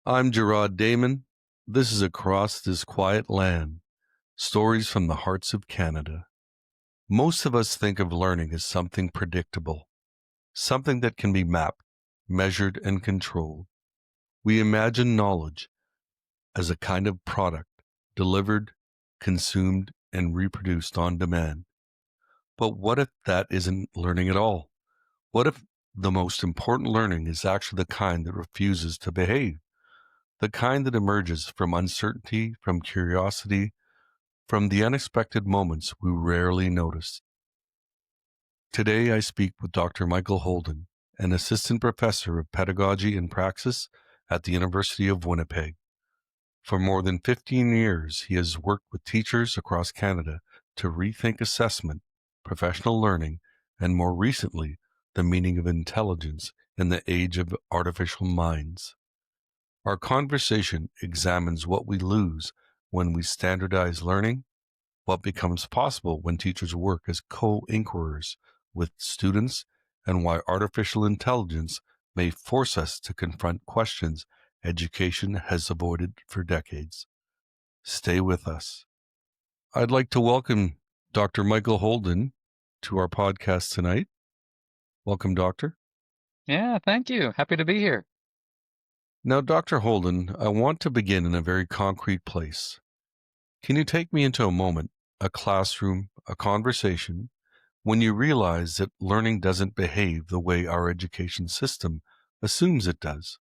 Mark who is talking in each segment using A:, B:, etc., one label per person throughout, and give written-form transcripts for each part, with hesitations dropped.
A: I'm Jarrod Daemon. This is Across This Quiet Land, stories from the hearts of Canada. Most of us think of learning as something predictable, something that can be mapped, measured, and controlled. We imagine knowledge as a kind of product delivered, consumed, and reproduced on demand. But what if that isn't learning at all? What if the most important learning is actually the kind that refuses to behave? The kind that emerges from uncertainty, from curiosity, from the unexpected moments we rarely notice. Today I speak with Dr. Michael Holden, an assistant professor of pedagogy and praxis at the University of Winnipeg. For more than 15 years, he has worked with teachers across Canada to rethink assessment, professional learning, and more recently, the meaning of intelligence in the age of artificial minds. Our conversation examines what we lose when we standardize learning, what becomes possible when teachers work as co-inquirers with students, and why artificial intelligence may force us to confront questions education has avoided for decades. Stay with us. I'd like to welcome Dr. Michael Holden to our podcast tonight. Welcome, Doctor.
B: Yeah, thank you. Happy to be here.
A: Now, Dr. Holden, I want to begin in a very concrete place. Can you take me into a moment, a classroom, a conversation, when you realize that learning doesn't behave the way our education system assumes it does?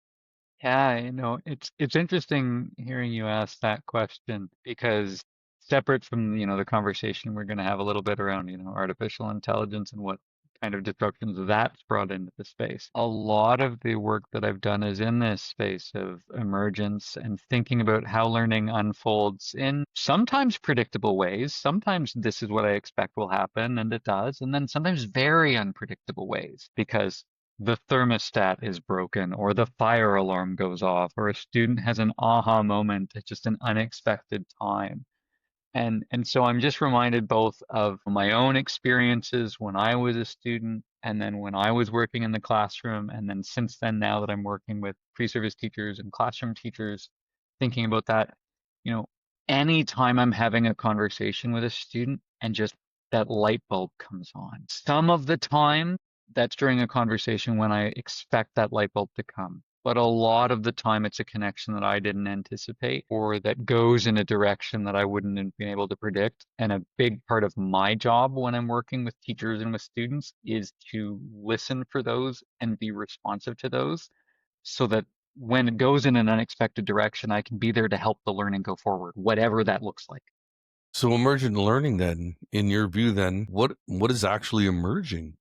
B: Yeah, it's interesting hearing you ask that question because separate from, the conversation we're going to have a little bit around, artificial intelligence and what kind of disruptions that's brought into the space. A lot of the work that I've done is in this space of emergence and thinking about how learning unfolds in sometimes predictable ways. Sometimes this is what I expect will happen, and it does. And then sometimes very unpredictable ways because the thermostat is broken or the fire alarm goes off or a student has an aha moment at just an unexpected time. And so I'm just reminded both of my own experiences when I was a student and then when I was working in the classroom, and then since then now that I'm working with pre-service teachers and classroom teachers, thinking about that, you know, anytime I'm having a conversation with a student and just that light bulb comes on. Some of the time that's during a conversation when I expect that light bulb to come. But a lot of the time, it's a connection that I didn't anticipate or that goes in a direction that I wouldn't have been able to predict. And a big part of my job when I'm working with teachers and with students is to listen for those and be responsive to those so that when it goes in an unexpected direction, I can be there to help the learning go forward, whatever that looks like.
A: So emergent learning then, in your view then, what is actually emerging?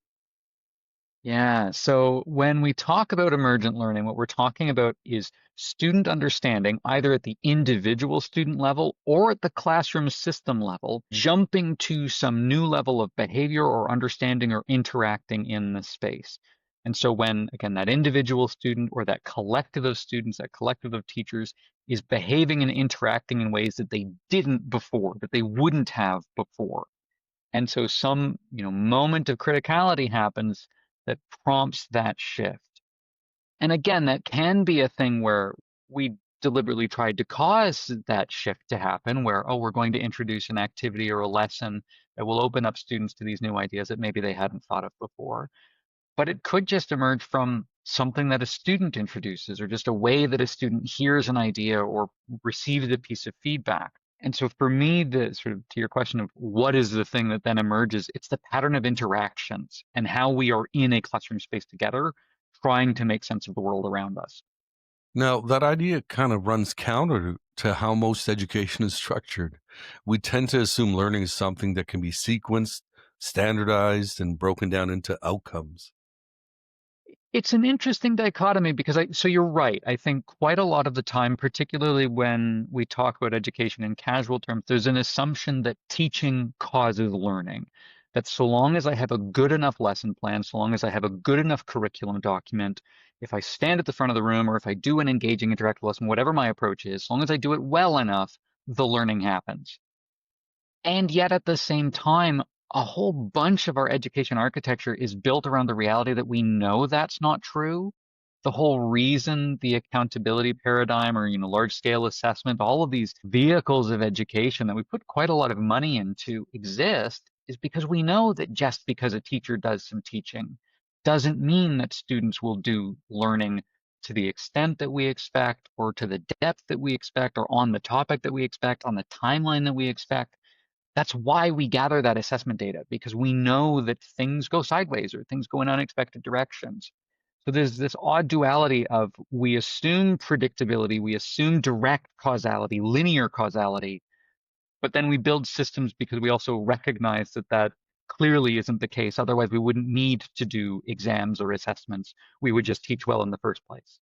B: Yeah, so when we talk about emergent learning, what we're talking about is student understanding, either at the individual student level or at the classroom system level, jumping to some new level of behavior or understanding or interacting in the space. And so when, again, that individual student or that collective of students, that collective of teachers is behaving and interacting in ways that they didn't before, that they wouldn't have before. And so some, moment of criticality happens that prompts that shift. And again, that can be a thing where we deliberately tried to cause that shift to happen, where, oh, we're going to introduce an activity or a lesson that will open up students to these new ideas that maybe they hadn't thought of before. But it could just emerge from something that a student introduces or just a way that a student hears an idea or receives a piece of feedback. And so for me, the sort of to your question of what is the thing that then emerges, it's the pattern of interactions and how we are in a classroom space together, trying to make sense of the world around us.
A: Now, that idea kind of runs counter to how most education is structured. We tend to assume learning is something that can be sequenced, standardized, and broken down into outcomes.
B: It's an interesting dichotomy because so you're right. I think quite a lot of the time, particularly when we talk about education in casual terms, there's an assumption that teaching causes learning. That so long as I have a good enough lesson plan, so long as I have a good enough curriculum document, if I stand at the front of the room or if I do an engaging interactive lesson, whatever my approach is, so long as I do it well enough, the learning happens. And yet at the same time, a whole bunch of our education architecture is built around the reality that we know that's not true. the whole reason the accountability paradigm or, large scale assessment, all of these vehicles of education that we put quite a lot of money into exist is because we know that just because a teacher does some teaching doesn't mean that students will do learning to the extent that we expect or to the depth that we expect or on the topic that we expect, on the timeline that we expect. That's why we gather that assessment data, because we know that things go sideways or things go in unexpected directions. So there's this odd duality of we assume predictability, we assume direct causality, linear causality, but then we build systems because we also recognize that that clearly isn't the case. Otherwise, we wouldn't need to do exams or assessments. We would just teach well in the first place.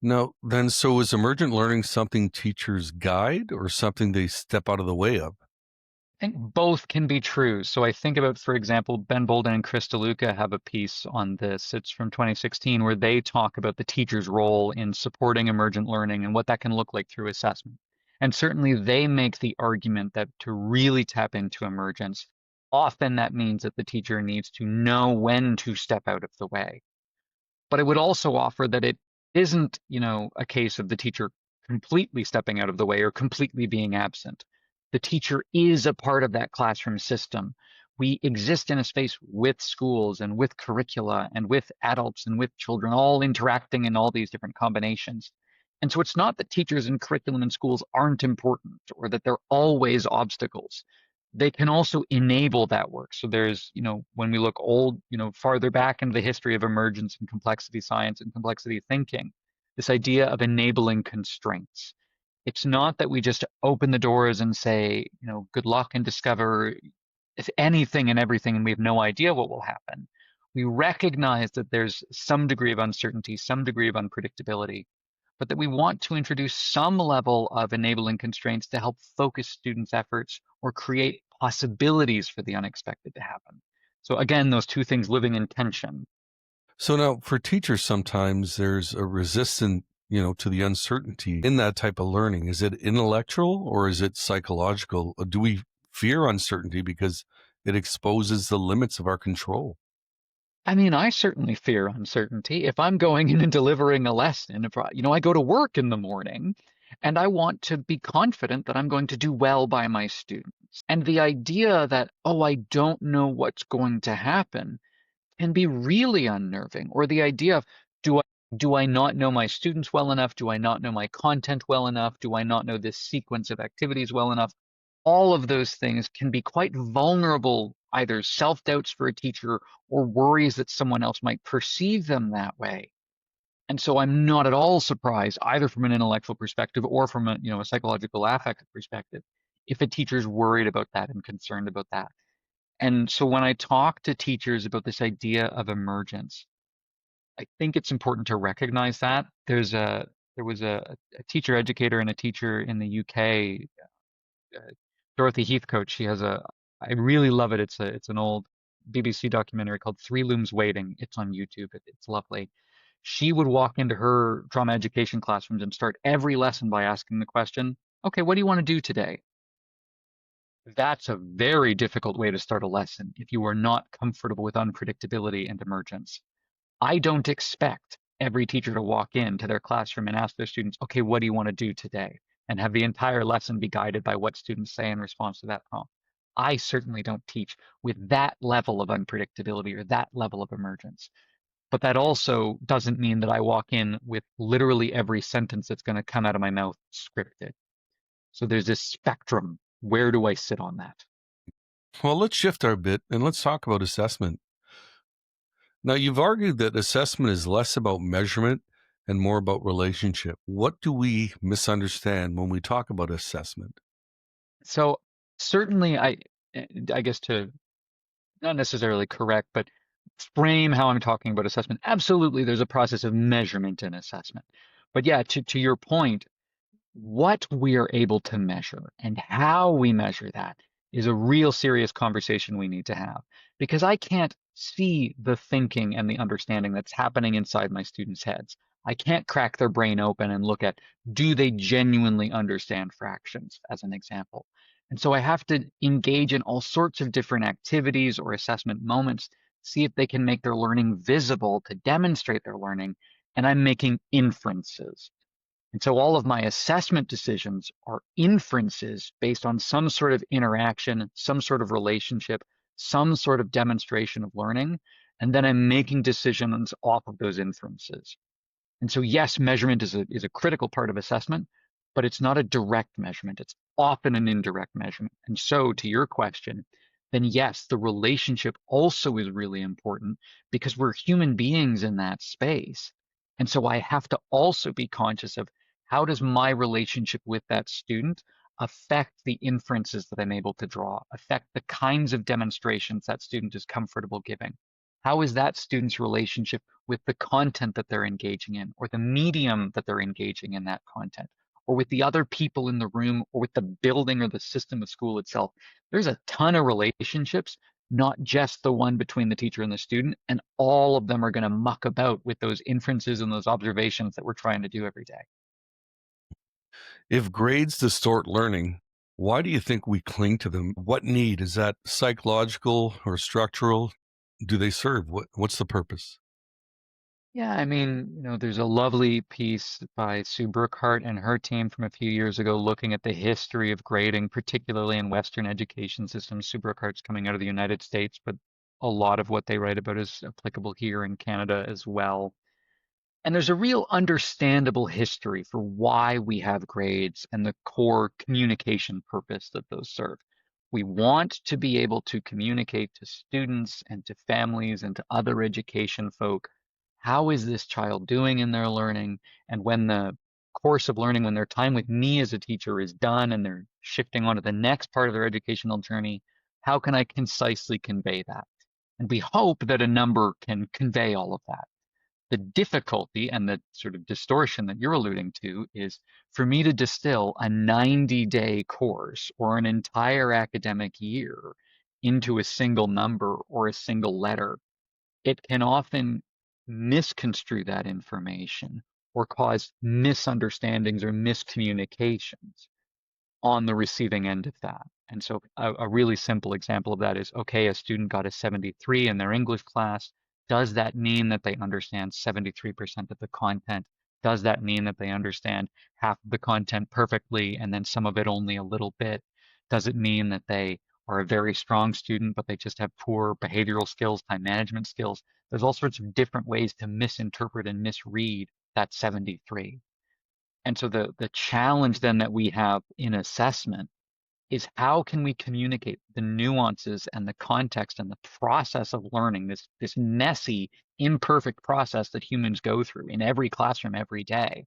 A: Now, then, so is emergent learning something teachers guide or something they step out of the way of?
B: I think both can be true. So I think about, for example, Ben Bolden and Chris DeLuca have a piece on this. It's from 2016 where they talk about the teacher's role in supporting emergent learning and what that can look like through assessment. And certainly they make the argument that to really tap into emergence, often that means that the teacher needs to know when to step out of the way. But I would also offer that it isn't, a case of the teacher completely stepping out of the way or completely being absent. The teacher is a part of that classroom system. We exist in a space with schools and with curricula and with adults and with children all interacting in all these different combinations. And so it's not that teachers and curriculum in schools aren't important or that they're always obstacles. They can also enable that work. So there's, when we look farther back into the history of emergence and complexity science and complexity thinking, this idea of enabling constraints. It's not that we just open the doors and say, good luck and discover anything and everything, and we have no idea what will happen. We recognize that there's some degree of uncertainty, some degree of unpredictability, but that we want to introduce some level of enabling constraints to help focus students' efforts or create possibilities for the unexpected to happen. So again, those two things living in tension.
A: So now for teachers, sometimes there's a resistance, to the uncertainty in that type of learning. Is it intellectual or is it psychological? Do we fear uncertainty because it exposes the limits of our control?
B: I mean, I certainly fear uncertainty. If I'm going in and delivering a lesson, if I go to work in the morning and I want to be confident that I'm going to do well by my students. And the idea that, oh, I don't know what's going to happen can be really unnerving. Or the idea of, do I not know my students well enough? Do I not know my content well enough? Do I not know this sequence of activities well enough? All of those things can be quite vulnerable, either self-doubts for a teacher or worries that someone else might perceive them that way. And so I'm not at all surprised, either from an intellectual perspective or from a psychological affective perspective, if a teacher's worried about that and concerned about that. And so when I talk to teachers about this idea of emergence, I think it's important to recognize that. There was a teacher educator and a teacher in the UK, uh, Dorothy Heathcote. I really love it. It's an old BBC documentary called Three Looms Waiting. It's on YouTube. It's lovely. She would walk into her drama education classrooms and start every lesson by asking the question, okay, what do you want to do today? That's a very difficult way to start a lesson if you are not comfortable with unpredictability and emergence. I don't expect every teacher to walk into their classroom and ask their students, okay, what do you want to do today? And have the entire lesson be guided by what students say in response to that prompt. I certainly don't teach with that level of unpredictability or that level of emergence. But that also doesn't mean that I walk in with literally every sentence that's going to come out of my mouth scripted. So there's this spectrum. Where do I sit on that?
A: Well, let's shift our bit and let's talk about assessment. Now, you've argued that assessment is less about measurement and more about relationship. What do we misunderstand when we talk about assessment?
B: So certainly I guess to not necessarily correct, but frame how I'm talking about assessment. Absolutely, there's a process of measurement in assessment. But yeah, to your point, what we are able to measure and how we measure that is a real serious conversation we need to have. Because I can't see the thinking and the understanding that's happening inside my students' heads. I can't crack their brain open and look at, do they genuinely understand fractions, as an example. And so I have to engage in all sorts of different activities or assessment moments see if they can make their learning visible to demonstrate their learning, and I'm making inferences. And so all of my assessment decisions are inferences based on some sort of interaction, some sort of relationship, some sort of demonstration of learning, and then I'm making decisions off of those inferences. And so, yes, measurement is a critical part of assessment, but it's not a direct measurement. It's often an indirect measurement. And so, to your question, then yes, the relationship also is really important because we're human beings in that space. And so I have to also be conscious of how does my relationship with that student affect the inferences that I'm able to draw, affect the kinds of demonstrations that student is comfortable giving. How is that student's relationship with the content that they're engaging in, or the medium that they're engaging in that content, or with the other people in the room, or with the building or the system of school itself? There's a ton of relationships, not just the one between the teacher and the student, and all of them are going to muck about with those inferences and those observations that we're trying to do every day.
A: If grades distort learning, why do you think we cling to them? What need is that, psychological or structural? Do they serve? What's the purpose?
B: Yeah, I mean, there's a lovely piece by Sue Burkhart and her team from a few years ago looking at the history of grading, particularly in Western education systems. Sue Burkhart's coming out of the United States, but a lot of what they write about is applicable here in Canada as well. And there's a real understandable history for why we have grades and the core communication purpose that those serve. We want to be able to communicate to students and to families and to other education folk. How is this child doing in their learning? And when the course of learning, when their time with me as a teacher is done and they're shifting on to the next part of their educational journey, how can I concisely convey that? And we hope that a number can convey all of that. The difficulty and the sort of distortion that you're alluding to is for me to distill a 90-day course or an entire academic year into a single number or a single letter. It can often misconstrue that information or cause misunderstandings or miscommunications on the receiving end of that. And so a really simple example of that is, okay, a student got a 73 in their English class. Does that mean that they understand 73% of the content? Does that mean that they understand half of the content perfectly and then some of it only a little bit? Does it mean that they are a very strong student, but they just have poor behavioral skills, time management skills? There's all sorts of different ways to misinterpret and misread that 73. And so the challenge then that we have in assessment is how can we communicate the nuances and the context and the process of learning, this messy, imperfect process that humans go through in every classroom every day,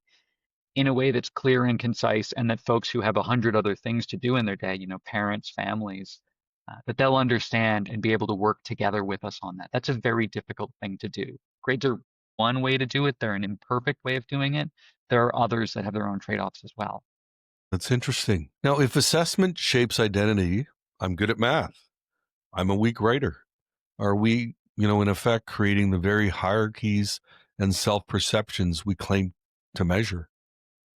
B: in a way that's clear and concise, and that folks who have 100 other things to do in their day, parents, families, that they'll understand and be able to work together with us on that. That's a very difficult thing to do. Grades are one way to do it. They're an imperfect way of doing it. There are others that have their own trade-offs as well.
A: That's interesting. Now, if assessment shapes identity, I'm good at math, I'm a weak writer. Are we, in effect, creating the very hierarchies and self perceptions we claim to measure?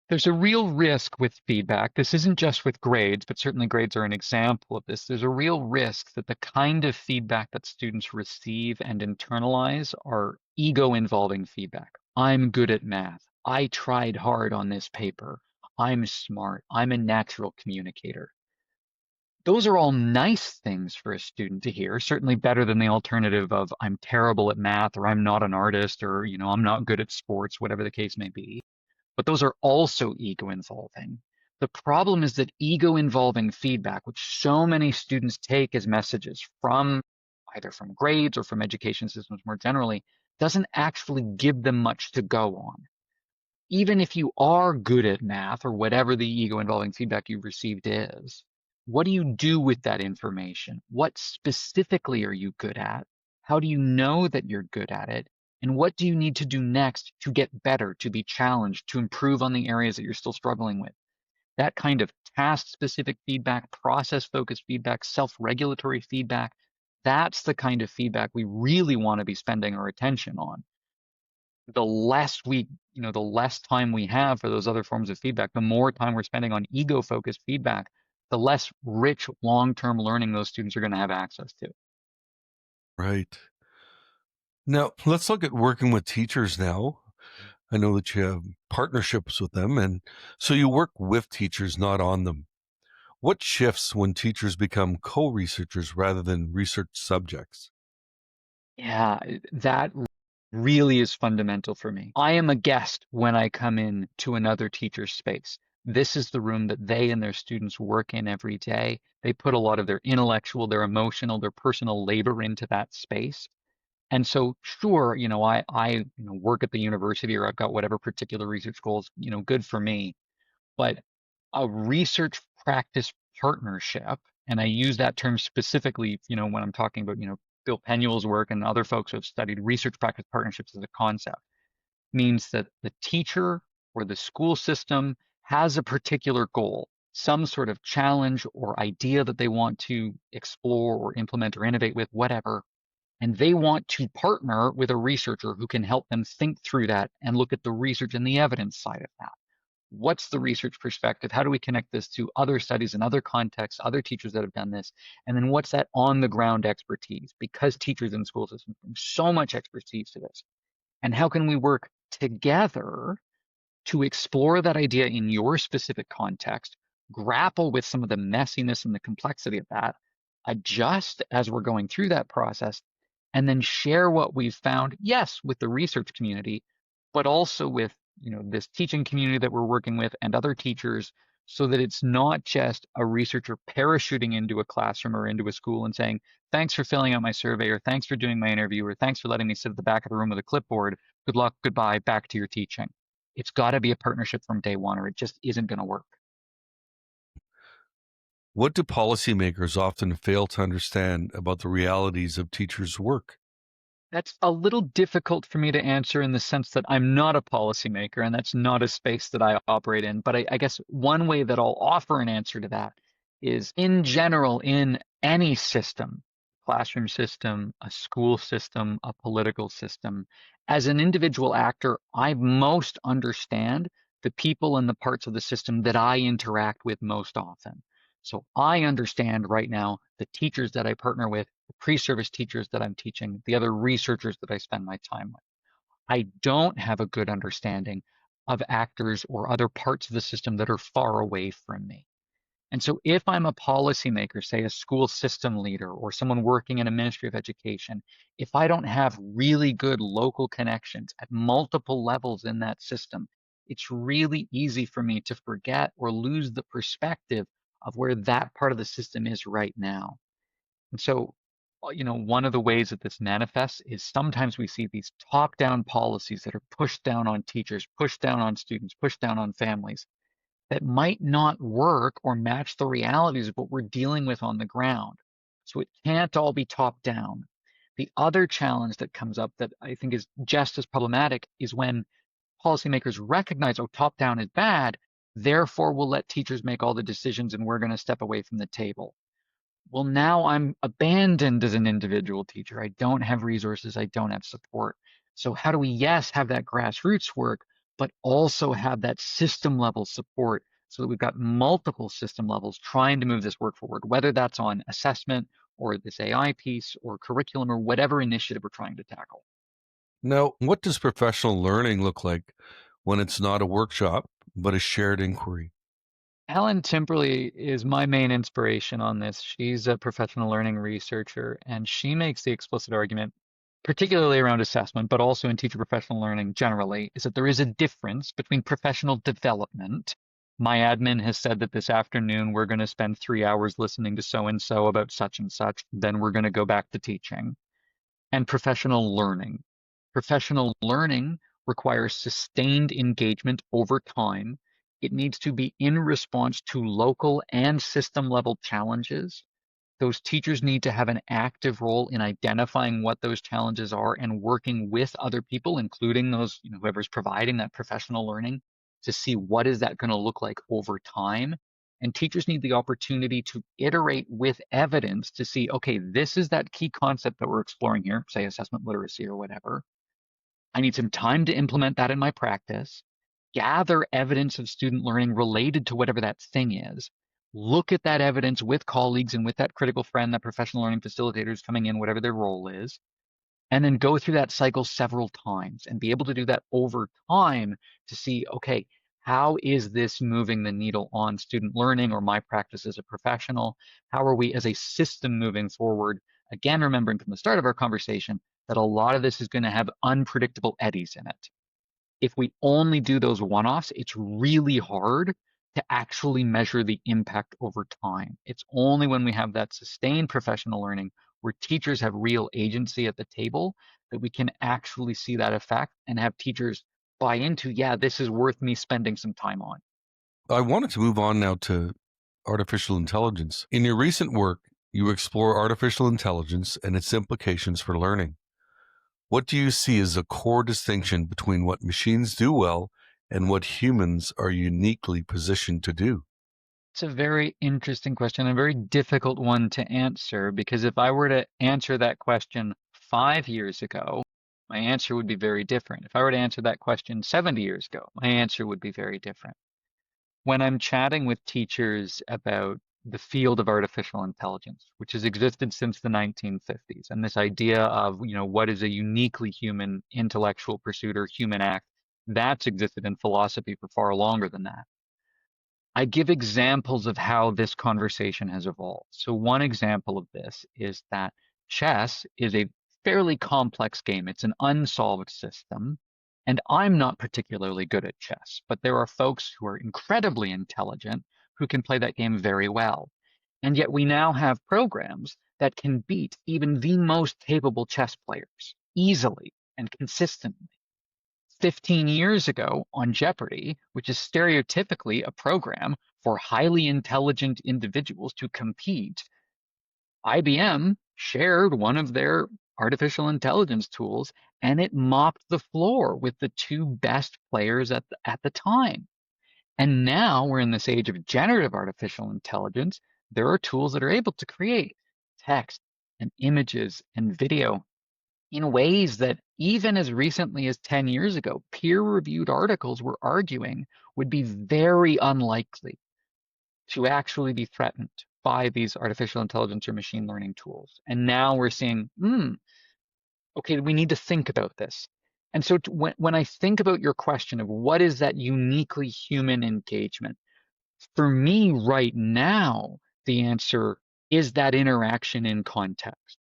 B: There's a real risk with feedback. This isn't just with grades, but certainly grades are an example of this. There's a real risk that the kind of feedback that students receive and internalize are ego-involving feedback. I'm good at math. I tried hard on this paper. I'm smart. I'm a natural communicator. Those are all nice things for a student to hear, certainly better than the alternative of I'm terrible at math or I'm not an artist or, I'm not good at sports, whatever the case may be. But those are also ego involving. The problem is that ego involving feedback, which so many students take as messages from either from grades or from education systems more generally, doesn't actually give them much to go on. Even if you are good at math or whatever the ego involving feedback you've received is, what do you do with that information? What specifically are you good at? How do you know that you're good at it? And what do you need to do next to get better, to be challenged, to improve on the areas that you're still struggling with? That kind of task-specific feedback, process-focused feedback, self-regulatory feedback, that's the kind of feedback we really want to be spending our attention on. The less time we have for those other forms of feedback, the more time we're spending on ego-focused feedback, the less rich long-term learning those students are going to have access to.
A: Right. Now, let's look at working with teachers now. I know that you have partnerships with them, and so you work with teachers, not on them. What shifts when teachers become co researchers rather than research subjects?
B: Yeah, that really is fundamental for me. I am a guest when I come in to another teacher's space. This is the room that they and their students work in every day. They put a lot of their intellectual, their emotional, their personal labor into that space. And so, sure, I work at the university or I've got whatever particular research goals, good for me. But a research practice partnership, and I use that term specifically, when I'm talking about, Bill Penuel's work and other folks who have studied research practice partnerships as a concept, means that the teacher or the school system has a particular goal, some sort of challenge or idea that they want to explore or implement or innovate with, whatever, and they want to partner with a researcher who can help them think through that and look at the research and the evidence side of that. What's the research perspective? How do we connect this to other studies and other contexts, other teachers that have done this? And then what's that on the ground expertise? Because teachers in school systems bring so much expertise to this. And how can we work together to explore that idea in your specific context, grapple with some of the messiness and the complexity of that, adjust as we're going through that process, and then share what we've found, yes, with the research community, but also with this teaching community that we're working with and other teachers, so that it's not just a researcher parachuting into a classroom or into a school and saying, thanks for filling out my survey, or thanks for doing my interview, or thanks for letting me sit at the back of the room with a clipboard. Good luck, goodbye, back to your teaching. It's got to be a partnership from day one, or it just isn't going to work.
A: What do policymakers often fail to understand about the realities of teachers' work?
B: That's a little difficult for me to answer in the sense that I'm not a policymaker and that's not a space that I operate in. But I guess one way that I'll offer an answer to that is in general, in any system, classroom system, a school system, a political system, as an individual actor, I most understand the people and the parts of the system that I interact with most often. So I understand right now the teachers that I partner with, the pre-service teachers that I'm teaching, the other researchers that I spend my time with. I don't have a good understanding of actors or other parts of the system that are far away from me. And so if I'm a policymaker, say a school system leader or someone working in a ministry of education, if I don't have really good local connections at multiple levels in that system, it's really easy for me to forget or lose the perspective of where that part of the system is right now. And so, one of the ways that this manifests is sometimes we see these top-down policies that are pushed down on teachers, pushed down on students, pushed down on families that might not work or match the realities of what we're dealing with on the ground. So it can't all be top down. The other challenge that comes up that I think is just as problematic is when policymakers recognize, oh, top down is bad, therefore we'll let teachers make all the decisions and we're going to step away from the table. Well, now I'm abandoned as an individual teacher. I don't have resources, I don't have support. So, how do we, yes, have that grassroots work, but also have that system level support so that we've got multiple system levels trying to move this work forward, whether that's on assessment or this AI piece or curriculum or whatever initiative we're trying to tackle.
A: Now, what does professional learning look like when it's not a workshop, but a shared inquiry?
B: Helen Timperley is my main inspiration on this. She's a professional learning researcher, and she makes the explicit argument, particularly around assessment, but also in teacher professional learning generally, is that there is a difference between professional development. My admin has said that this afternoon we're going to spend 3 hours listening to so and so about such and such, then we're going to go back to teaching, and professional learning. Professional learning requires sustained engagement over time. It needs to be in response to local and system level challenges. Those teachers need to have an active role in identifying what those challenges are and working with other people, including those, whoever's providing that professional learning, to see what is that going to look like over time. And teachers need the opportunity to iterate with evidence to see, okay, this is that key concept that we're exploring here, say assessment literacy or whatever. I need some time to implement that in my practice, gather evidence of student learning related to whatever that thing is, look at that evidence with colleagues and with that critical friend, that professional learning facilitator is coming in, whatever their role is, and then go through that cycle several times and be able to do that over time to see, okay, how is this moving the needle on student learning or my practice as a professional? How are we as a system moving forward? Again, remembering from the start of our conversation that a lot of this is going to have unpredictable eddies in it. If we only do those one-offs, it's really hard to actually measure the impact over time. It's only when we have that sustained professional learning where teachers have real agency at the table that we can actually see that effect and have teachers buy into, yeah, this is worth me spending some time on.
A: I wanted to move on now to artificial intelligence. In your recent work, you explore artificial intelligence and its implications for learning. What do you see as a core distinction between what machines do well and what humans are uniquely positioned to do?
B: It's a very interesting question, a very difficult one to answer, because if I were to answer that question 5 years ago, my answer would be very different. If I were to answer that question 70 years ago, my answer would be very different. When I'm chatting with teachers about the field of artificial intelligence, which has existed since the 1950s, and this idea of, what is a uniquely human intellectual pursuit or human act, that's existed in philosophy for far longer than that. I give examples of how this conversation has evolved. So one example of this is that chess is a fairly complex game. It's an unsolved system. And I'm not particularly good at chess, but there are folks who are incredibly intelligent who can play that game very well. And yet we now have programs that can beat even the most capable chess players easily and consistently. 15 years ago on Jeopardy, which is stereotypically a program for highly intelligent individuals to compete, IBM shared one of their artificial intelligence tools and it mopped the floor with the two best players at the time. And now we're in this age of generative artificial intelligence. There are tools that are able to create text and images and video in ways that even as recently as 10 years ago, peer-reviewed articles were arguing would be very unlikely to actually be threatened by these artificial intelligence or machine learning tools. And now we're seeing, okay, we need to think about this. And so when I think about your question of what is that uniquely human engagement, for me right now, the answer is that interaction in context.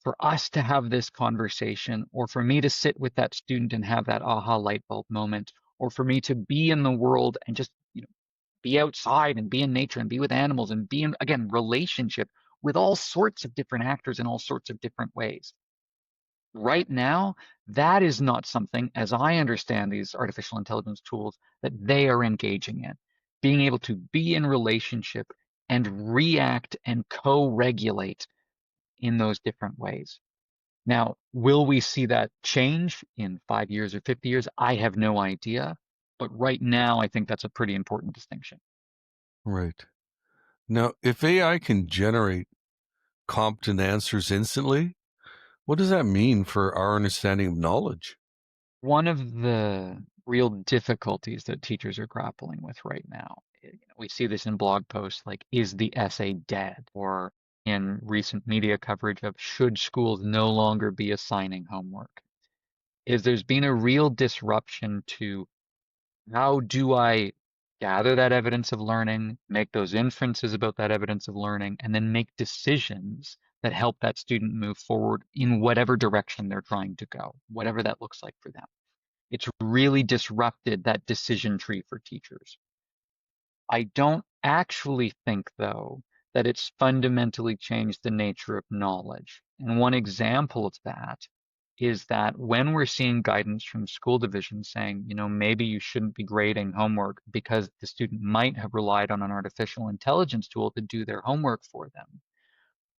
B: For us to have this conversation, or for me to sit with that student and have that aha light bulb moment, or for me to be in the world and just, be outside and be in nature and be with animals and be in, again, relationship with all sorts of different actors in all sorts of different ways. Right now, that is not something, as I understand these artificial intelligence tools, that they are engaging in. Being able to be in relationship and react and co-regulate in those different ways. Now, will we see that change in 5 years or 50 years? I have no idea. But right now, I think that's a pretty important distinction.
A: Right. Now, if AI can generate competent answers instantly, what does that mean for our understanding of knowledge?
B: One of the real difficulties that teachers are grappling with right now, we see this in blog posts like, is the essay dead? Or in recent media coverage of, should schools no longer be assigning homework? Is there's been a real disruption to how do I gather that evidence of learning, make those inferences about that evidence of learning, and then make decisions that help that student move forward in whatever direction they're trying to go, whatever that looks like for them. It's really disrupted that decision tree for teachers. I don't actually think, though, that it's fundamentally changed the nature of knowledge. And one example of that is that when we're seeing guidance from school divisions saying, maybe you shouldn't be grading homework because the student might have relied on an artificial intelligence tool to do their homework for them.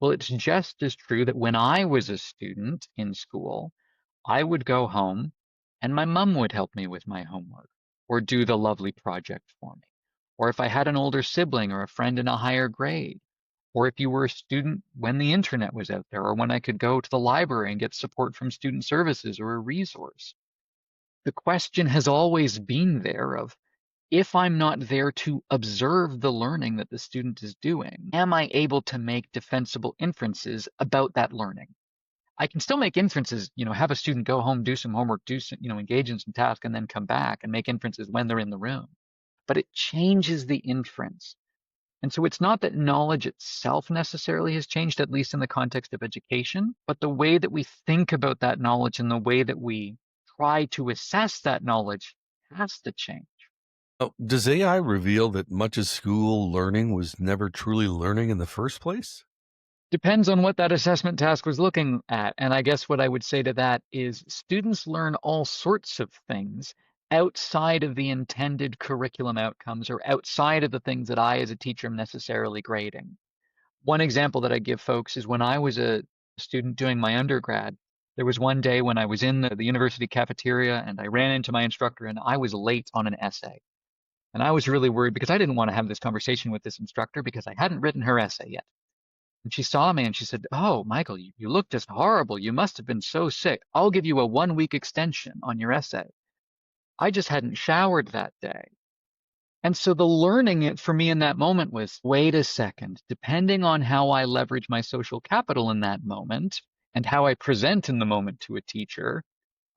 B: Well, it's just as true that when I was a student in school, I would go home and my mom would help me with my homework or do the lovely project for me. Or if I had an older sibling or a friend in a higher grade, or if you were a student when the internet was out there, or when I could go to the library and get support from student services or a resource. The question has always been there of, if I'm not there to observe the learning that the student is doing, am I able to make defensible inferences about that learning? I can still make inferences, have a student go home, do some homework, do some, engage in some task, and then come back and make inferences when they're in the room. But it changes the inference. And so it's not that knowledge itself necessarily has changed, at least in the context of education, but the way that we think about that knowledge and the way that we try to assess that knowledge has to change.
A: Oh, does AI reveal that much of school learning was never truly learning in the first place?
B: Depends on what that assessment task was looking at. And I guess what I would say to that is students learn all sorts of things outside of the intended curriculum outcomes or outside of the things that I as a teacher am necessarily grading. One example that I give folks is when I was a student doing my undergrad, there was one day when I was in the university cafeteria and I ran into my instructor and I was late on an essay. And I was really worried because I didn't want to have this conversation with this instructor because I hadn't written her essay yet. And she saw me and she said, "Oh, Michael, you look just horrible. You must have been so sick. I'll give you a 1 week extension on your essay." I just hadn't showered that day. And so the learning for me in that moment was, wait a second, depending on how I leverage my social capital in that moment and how I present in the moment to a teacher,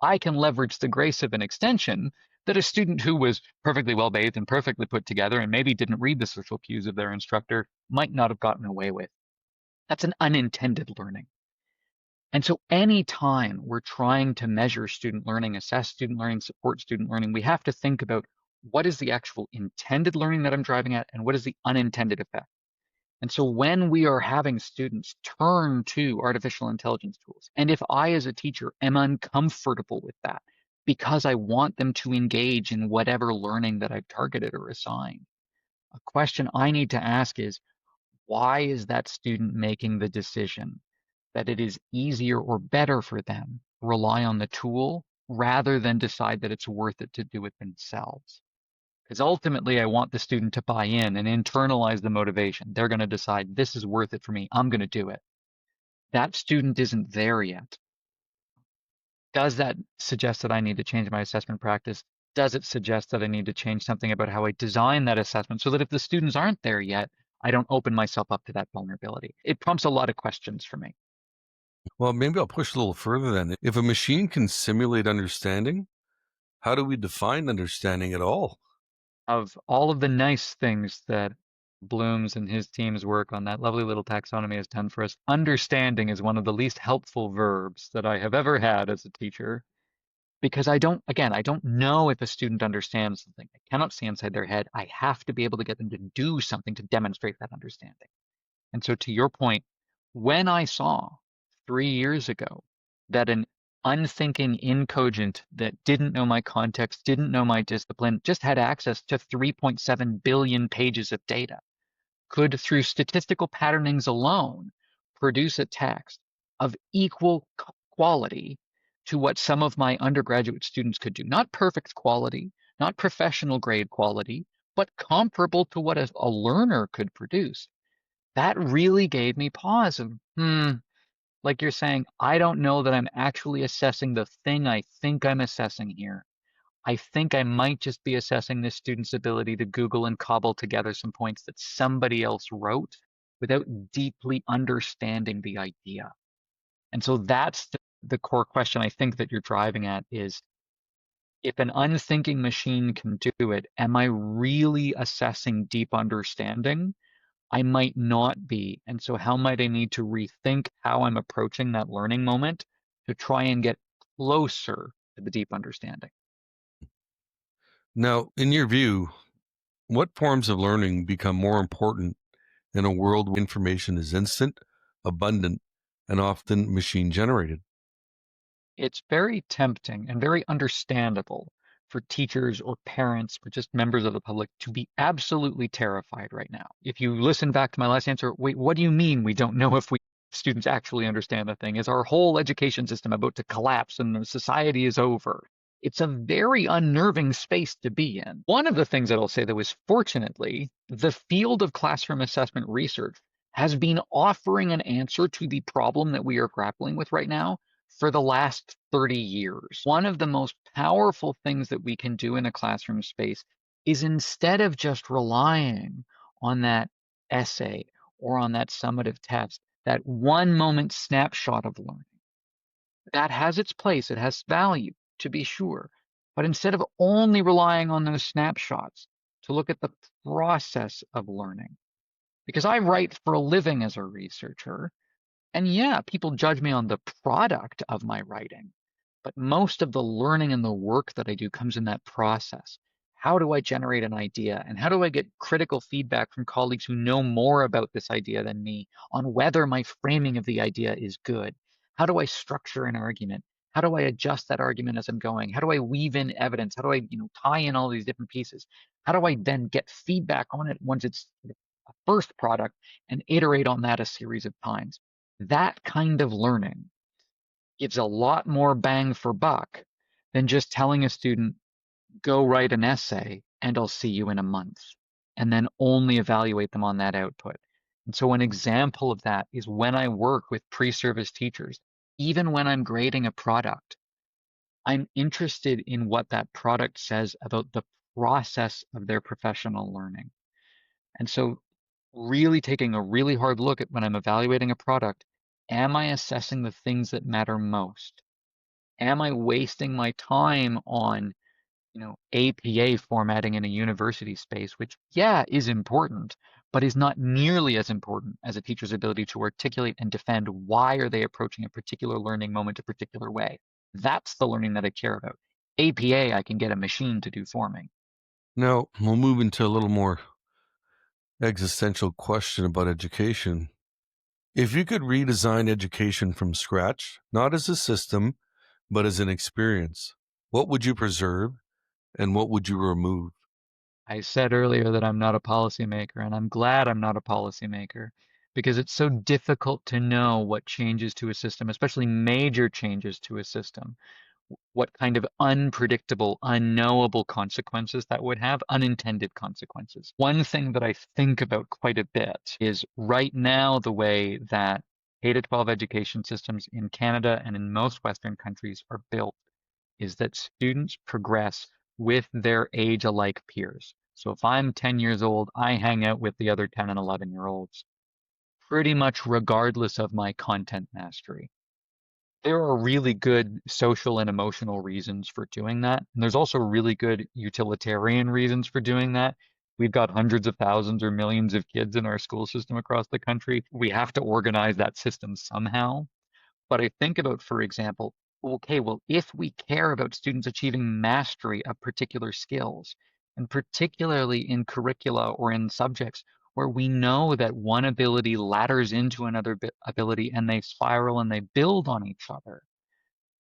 B: I can leverage the grace of an extension that a student who was perfectly well bathed and perfectly put together and maybe didn't read the social cues of their instructor might not have gotten away with. That's an unintended learning. And so anytime we're trying to measure student learning, assess student learning, support student learning, we have to think about what is the actual intended learning that I'm driving at and what is the unintended effect. And so when we are having students turn to artificial intelligence tools, and if I as a teacher am uncomfortable with that because I want them to engage in whatever learning that I've targeted or assigned, a question I need to ask is, why is that student making the decision that it is easier or better for them to rely on the tool rather than decide that it's worth it to do it themselves? Because ultimately, I want the student to buy in and internalize the motivation. They're going to decide this is worth it for me. I'm going to do it. That student isn't there yet. Does that suggest that I need to change my assessment practice? Does it suggest that I need to change something about how I design that assessment so that if the students aren't there yet, I don't open myself up to that vulnerability? It prompts a lot of questions for me.
A: Well, maybe I'll push a little further then. If a machine can simulate understanding, how do we define understanding at all?
B: Of all of the nice things that Bloom's and his team's work on that lovely little taxonomy has done for us, understanding is one of the least helpful verbs that I have ever had as a teacher because I don't know if a student understands something. I cannot see inside their head. I have to be able to get them to do something to demonstrate that understanding. And so to your point, when I saw 3 years ago that an unthinking incogent that didn't know my context, didn't know my discipline, just had access to 3.7 billion pages of data, could, through statistical patternings alone, produce a text of equal quality to what some of my undergraduate students could do. Not perfect quality, not professional grade quality, but comparable to what a learner could produce. That really gave me pause of, like you're saying, I don't know that I'm actually assessing the thing I think I'm assessing here. I think I might just be assessing this student's ability to Google and cobble together some points that somebody else wrote without deeply understanding the idea. And so that's the core question I think that you're driving at is, if an unthinking machine can do it, am I really assessing deep understanding? I might not be. And so how might I need to rethink how I'm approaching that learning moment to try and get closer to the deep understanding?
A: Now, in your view, what forms of learning become more important in a world where information is instant, abundant, and often machine generated?
B: It's very tempting and very understandable for teachers or parents or just members of the public to be absolutely terrified right now. If you listen back to my last answer, wait, what do you mean we don't know if students actually understand the thing? Is our whole education system about to collapse and the society is over? It's a very unnerving space to be in. One of the things that I'll say, though, is fortunately, the field of classroom assessment research has been offering an answer to the problem that we are grappling with right now for the last 30 years. One of the most powerful things that we can do in a classroom space is, instead of just relying on that essay or on that summative test, that one moment snapshot of learning, That has its place, it has value, to be sure. But instead of only relying on those snapshots, to look at the process of learning. Because I write for a living as a researcher, and yeah, people judge me on the product of my writing, but most of the learning and the work that I do comes in that process. How do I generate an idea? And how do I get critical feedback from colleagues who know more about this idea than me on whether my framing of the idea is good? How do I structure an argument? How do I adjust that argument as I'm going? How do I weave in evidence? How do I, tie in all these different pieces? How do I then get feedback on it once it's a first product and iterate on that a series of times? That kind of learning gives a lot more bang for buck than just telling a student, go write an essay and I'll see you in a month, and then only evaluate them on that output. And so an example of that is when I work with pre-service teachers, even when I'm grading a product, I'm interested in what that product says about the process of their professional learning. And so really taking a really hard look at when I'm evaluating a product, am I assessing the things that matter most? Am I wasting my time on, APA formatting in a university space, which, yeah, is important, but is not nearly as important as a teacher's ability to articulate and defend why are they approaching a particular learning moment a particular way. That's the learning that I care about. APA, I can get a machine to do for me.
A: Now, we'll move into a little more existential question about education. If you could redesign education from scratch, not as a system, but as an experience, what would you preserve and what would you remove?
B: I said earlier that I'm not a policymaker, and I'm glad I'm not a policymaker because it's so difficult to know what changes to a system, especially major changes to a system, what kind of unpredictable, unknowable consequences that would have, unintended consequences. One thing that I think about quite a bit is right now the way that K to 12 education systems in Canada and in most Western countries are built is that students progress with their age alike peers. So if I'm 10 years old, I hang out with the other 10 and 11-year-olds pretty much regardless of my content mastery. There are really good social and emotional reasons for doing that. And there's also really good utilitarian reasons for doing that. We've got hundreds of thousands or millions of kids in our school system across the country. We have to organize that system somehow. But I think about, for example, okay, well, if we care about students achieving mastery of particular skills, and particularly in curricula or in subjects where we know that one ability ladders into another ability and they spiral and they build on each other,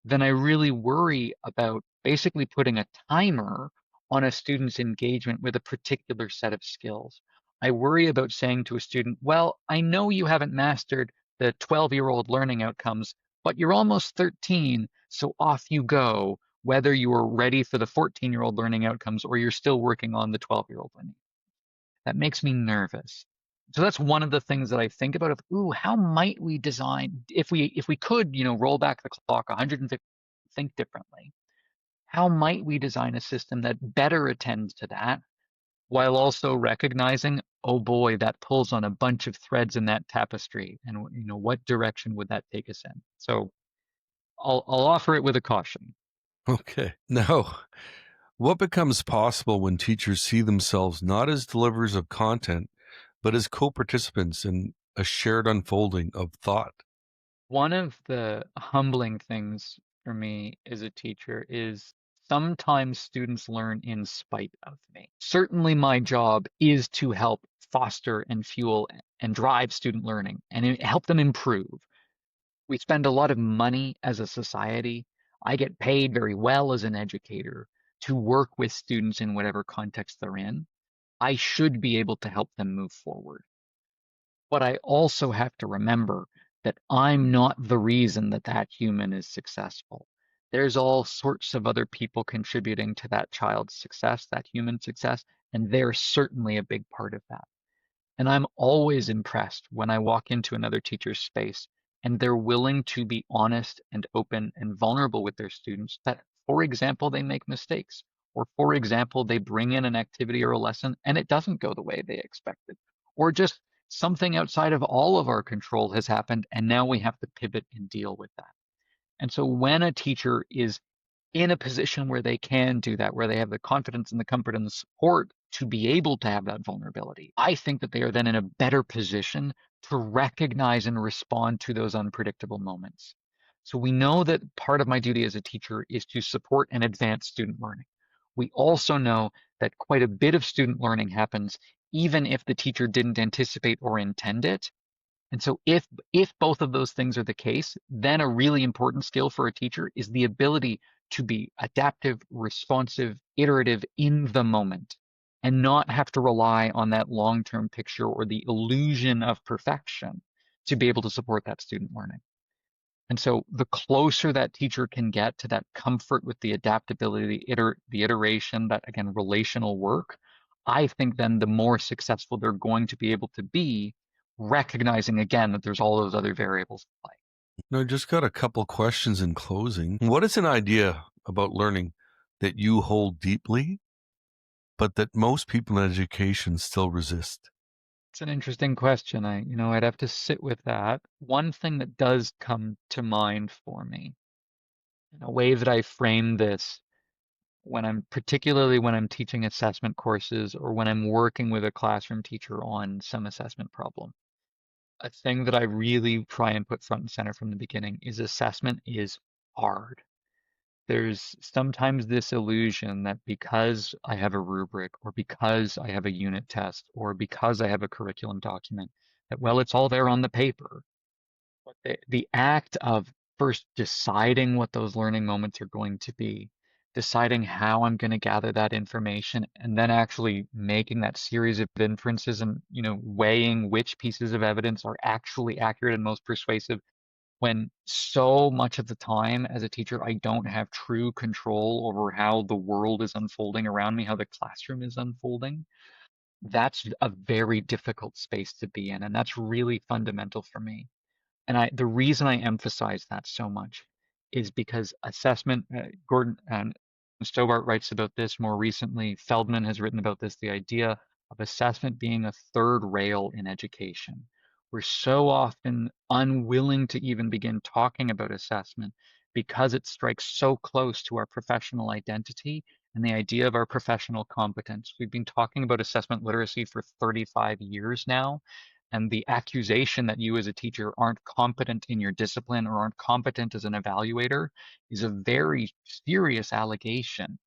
B: then I really worry about basically putting a timer on a student's engagement with a particular set of skills. I worry about saying to a student, well, I know you haven't mastered the 12-year-old learning outcomes, but you're almost 13, so off you go, whether you are ready for the 14-year-old learning outcomes or you're still working on the 12-year-old learning. That makes me nervous. So that's one of the things that I think about of, ooh, how might we design if we could, roll back the clock 150, think differently. How might we design a system that better attends to that while also recognizing, oh boy, that pulls on a bunch of threads in that tapestry, and what direction would that take us in? So I'll offer it with a caution.
A: Okay. Now, what becomes possible when teachers see themselves not as deliverers of content, but as co participants in a shared unfolding of thought?
B: One of the humbling things for me as a teacher is sometimes students learn in spite of me. Certainly, my job is to help foster and fuel and drive student learning and help them improve. We spend a lot of money as a society. I get paid very well as an educator to work with students in whatever context they're in. I should be able to help them move forward. But I also have to remember that I'm not the reason that that human is successful. There's all sorts of other people contributing to that child's success, that human success, and they're certainly a big part of that. And I'm always impressed when I walk into another teacher's space and they're willing to be honest and open and vulnerable with their students that, for example, they make mistakes. Or, for example, they bring in an activity or a lesson and it doesn't go the way they expected. Or just something outside of all of our control has happened and now we have to pivot and deal with that. And so when a teacher is in a position where they can do that, where they have the confidence and the comfort and the support to be able to have that vulnerability, I think that they are then in a better position to recognize and respond to those unpredictable moments. So we know that part of my duty as a teacher is to support and advance student learning. We also know that quite a bit of student learning happens even if the teacher didn't anticipate or intend it. And so if both of those things are the case, then a really important skill for a teacher is the ability to be adaptive, responsive, iterative in the moment and not have to rely on that long-term picture or the illusion of perfection to be able to support that student learning. And so the closer that teacher can get to that comfort with the adaptability, the iteration, that again, relational work, I think then the more successful they're going to be able to be, recognizing again that there's all those other variables at play.
A: Now, I just got a couple questions in closing. What is an idea about learning that you hold deeply, but that most people in education still resist?
B: It's an interesting question. I'd have to sit with that. One thing that does come to mind for me, in a way that I frame this particularly when I'm teaching assessment courses or when I'm working with a classroom teacher on some assessment problem. A thing that I really try and put front and center from the beginning is assessment is hard. There's sometimes this illusion that because I have a rubric or because I have a unit test or because I have a curriculum document, that, well, it's all there on the paper. But the act of first deciding what those learning moments are going to be, deciding how I'm going to gather that information, and then actually making that series of inferences and, weighing which pieces of evidence are actually accurate and most persuasive, when so much of the time as a teacher, I don't have true control over how the world is unfolding around me, how the classroom is unfolding. That's a very difficult space to be in. And that's really fundamental for me. And the reason I emphasize that so much is because assessment, Gordon and Stobart writes about this more recently. Feldman has written about this, the idea of assessment being a third rail in education. We're so often unwilling to even begin talking about assessment because it strikes so close to our professional identity and the idea of our professional competence. We've been talking about assessment literacy for 35 years now, and the accusation that you as a teacher aren't competent in your discipline or aren't competent as an evaluator is a very serious allegation.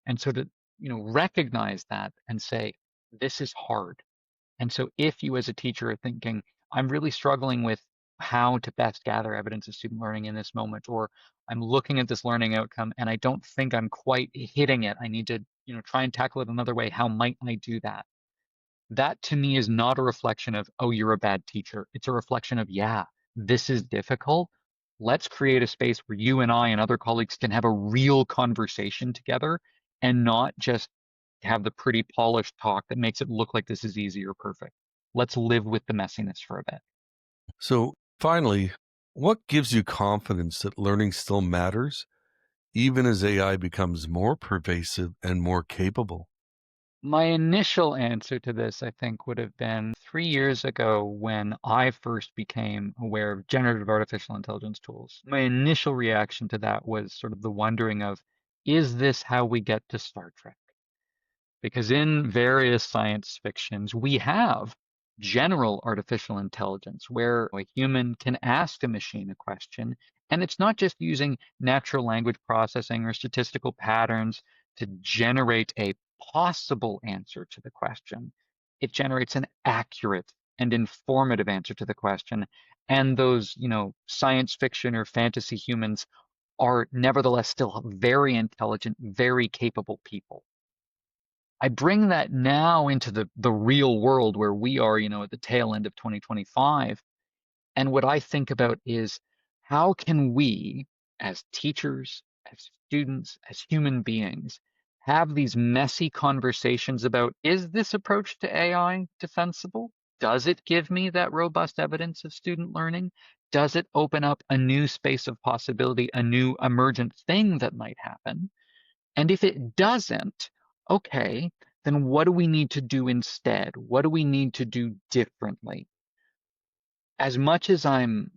B: And so to, recognize that and say, this is hard. And so if you as a teacher are thinking, I'm really struggling with how to best gather evidence of student learning in this moment, or I'm looking at this learning outcome and I don't think I'm quite hitting it. I need to, try and tackle it another way. How might I do that? That to me is not a reflection of, oh, you're a bad teacher. It's a reflection of, yeah, this is difficult. Let's create a space where you and I and other colleagues can have a real conversation together and not just have the pretty polished talk that makes it look like this is easy or perfect. Let's live with the messiness for a bit.
A: So, finally, what gives you confidence that learning still matters, even as AI becomes more pervasive and more capable?
B: My initial answer to this, I think, would have been 3 years ago when I first became aware of generative artificial intelligence tools. My initial reaction to that was sort of the wondering of, is this how we get to Star Trek? Because in various science fictions, we have general artificial intelligence where a human can ask a machine a question, and it's not just using natural language processing or statistical patterns to generate a possible answer to the question. It generates an accurate and informative answer to the question. And those, science fiction or fantasy humans are nevertheless still very intelligent, very capable people. I bring that now into the real world where we are, at the tail end of 2025. And what I think about is, how can we, as teachers, as students, as human beings, have these messy conversations about, is this approach to AI defensible? Does it give me that robust evidence of student learning? Does it open up a new space of possibility, a new emergent thing that might happen? And if it doesn't, okay, then what do we need to do instead? What do we need to do differently? As much as I'm,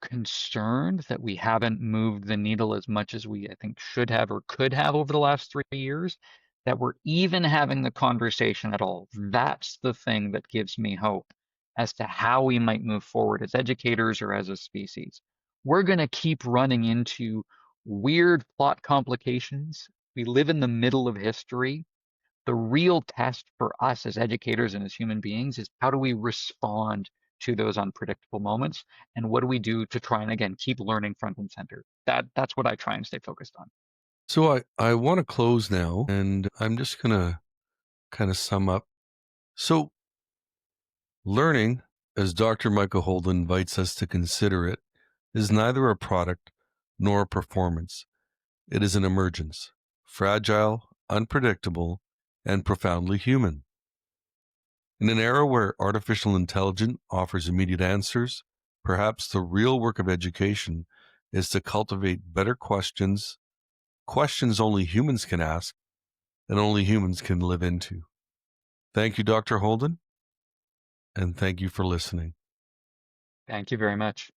B: concerned that we haven't moved the needle as much as we, I think, should have or could have over the last 3 years, that we're even having the conversation at all. That's the thing that gives me hope as to how we might move forward as educators or as a species. We're going to keep running into weird plot complications. We live in the middle of history. The real test for us as educators and as human beings is how do we respond to those unpredictable moments, and what do we do to try and again keep learning front and center. That's what I try and stay focused on.
A: So I want to close now, and I'm just going to kind of sum up. So, learning, as Dr. Michael Holden invites us to consider it, is neither a product nor a performance. It is an emergence, fragile, unpredictable, and profoundly human. In an era where artificial intelligence offers immediate answers, perhaps the real work of education is to cultivate better questions, questions only humans can ask and only humans can live into. Thank you, Dr. Holden, and thank you for listening.
B: Thank you very much.